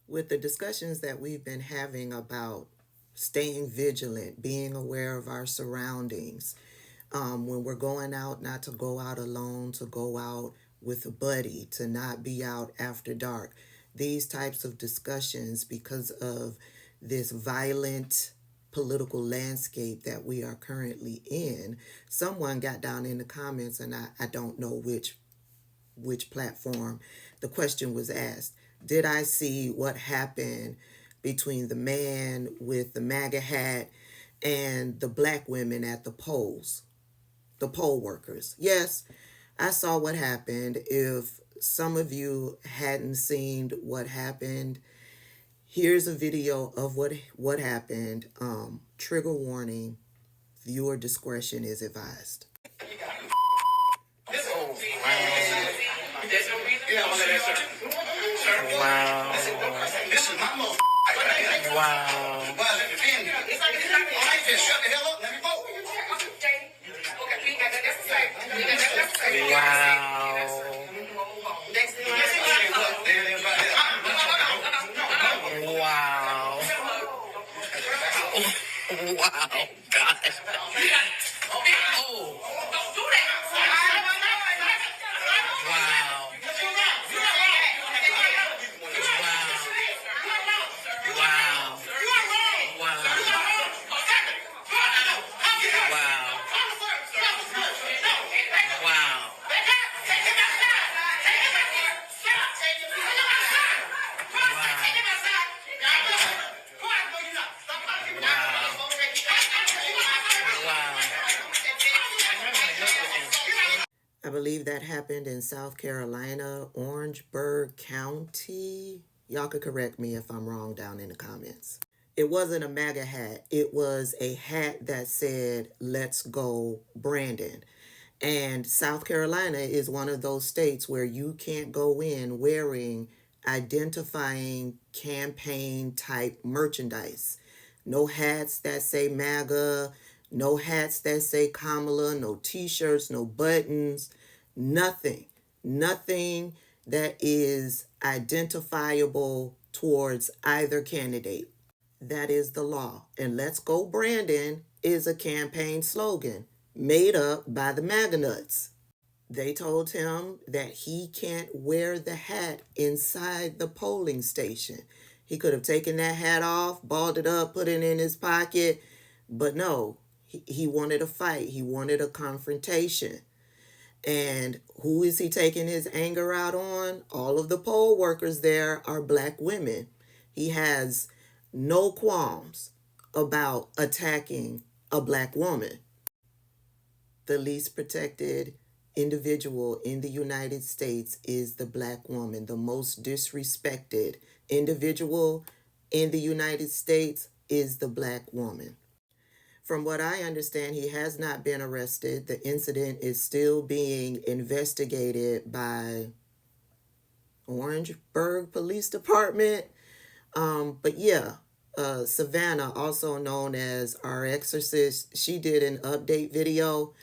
With the discussions that we've been having about staying vigilant, being aware of our surroundings, when we're going out, not to go out alone, to go out with a buddy, to not be out after dark. These types of discussions, because of this violent political landscape that we are currently in, someone got down in the comments, and I don't know which platform the question was asked. Did I see what happened between the man with the MAGA hat and the black women at the polls, the poll workers? Yes, I saw what happened. If some of you hadn't seen what happened, here's a video of what happened. Trigger warning, viewer discretion is advised. Wow. This is my most. Wow. Well, let me finish. Shut the hell up. Let me vote. Wow. Wow. Wow. God. Oh. Don't do that. Wow. Wow. Wow. I believe that happened in South Carolina, Orangeburg County. Y'all could correct me if I'm wrong down in the comments. It wasn't a MAGA hat. It was a hat that said, "Let's go, Brandon." And South Carolina is one of those states where you can't go in wearing identifying campaign type merchandise. No hats that say MAGA, no hats that say Kamala, no t-shirts, no buttons, nothing. Nothing that is identifiable towards either candidate. That is the law. And "Let's Go Brandon" is a campaign slogan made up by the MAGA nuts. They told him that he can't wear the hat inside the polling station. He could have taken that hat off, balled it up, put it in his pocket, but no, he wanted a fight. He wanted a confrontation. And who is he taking his anger out on? All of the poll workers there are black women. He has no qualms about attacking a black woman. The least protected individual in the United States is the black woman. The most disrespected individual in the United States is the black woman. From what I understand, he has not been arrested. The incident is still being investigated by Orangeburg Police Department. But yeah, Savannah, also known as Our Exorcist, she did an update video.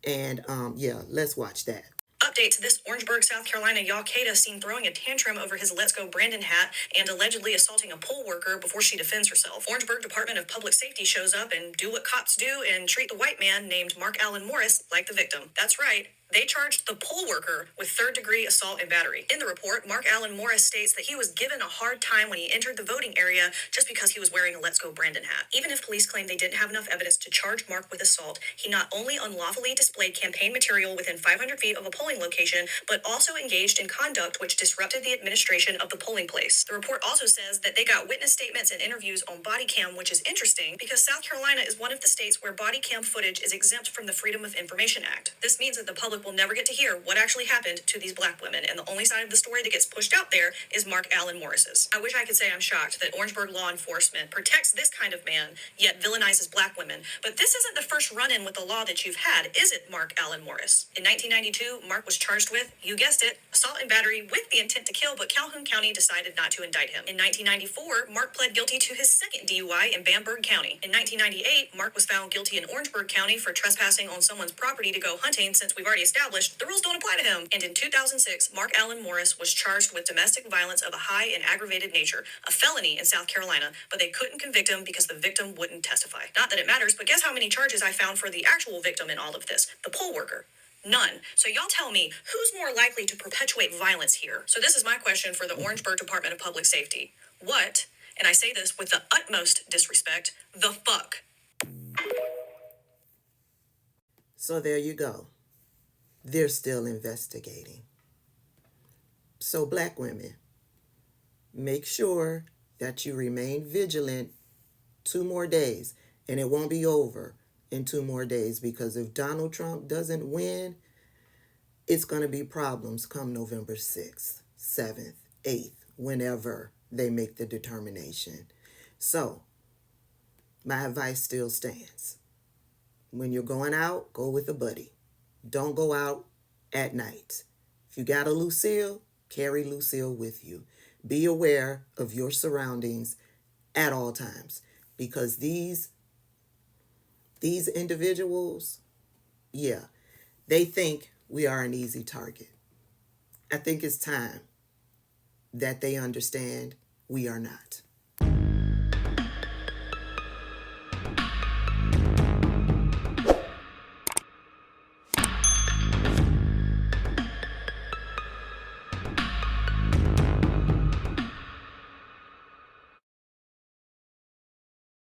And yeah, let's watch that. Update to this: Orangeburg, South Carolina Yakeda seen throwing a tantrum over his "Let's Go Brandon" hat and allegedly assaulting a poll worker before she defends herself. Orangeburg Department of Public Safety shows up and do what cops do and treat the white man named Mark Allen Morris like the victim. That's right. They charged the poll worker with third-degree assault and battery. In the report, Mark Allen Morris states that he was given a hard time when he entered the voting area just because he was wearing a "Let's Go Brandon" hat. Even if police claim they didn't have enough evidence to charge Mark with assault, he not only unlawfully displayed campaign material within 500 feet of a polling location, but also engaged in conduct which disrupted the administration of the polling place. The report also says that they got witness statements and interviews on body cam, which is interesting because South Carolina is one of the states where body cam footage is exempt from the Freedom of Information Act. This means that the public will never get to hear what actually happened to these black women, and the only side of the story that gets pushed out there is Mark Allen Morris's. I wish I could say I'm shocked that Orangeburg law enforcement protects this kind of man, yet villainizes black women. But this isn't the first run-in with the law that you've had, is it, Mark Allen Morris? In 1992, Mark was charged with, you guessed it, assault and battery with the intent to kill, but Calhoun County decided not to indict him. In 1994, Mark pled guilty to his second DUI in Bamberg County. In 1998, Mark was found guilty in Orangeburg County for trespassing on someone's property to go hunting, since we've already established, the rules don't apply to him. And in 2006, Mark Allen Morris was charged with domestic violence of a high and aggravated nature, a felony in South Carolina, but they couldn't convict him because the victim wouldn't testify. Not that it matters, but guess how many charges I found for the actual victim in all of this? The poll worker. None. So y'all tell me, who's more likely to perpetuate violence here? So this is my question for the Orangeburg Department of Public Safety. What, and I say this with the utmost disrespect, the fuck? So there you go. They're still investigating. So Black women, make sure that you remain vigilant 2 more days, and it won't be over in 2 more days, because if Donald Trump doesn't win, it's going to be problems come November 6th, 7th, 8th, whenever they make the determination. So my advice still stands. When you're going out, go with a buddy. Don't go out at night. If you got a Lucille, carry Lucille with you. Be aware of your surroundings at all times, because these individuals, yeah, they think we are an easy target. I think it's time that they understand we are not.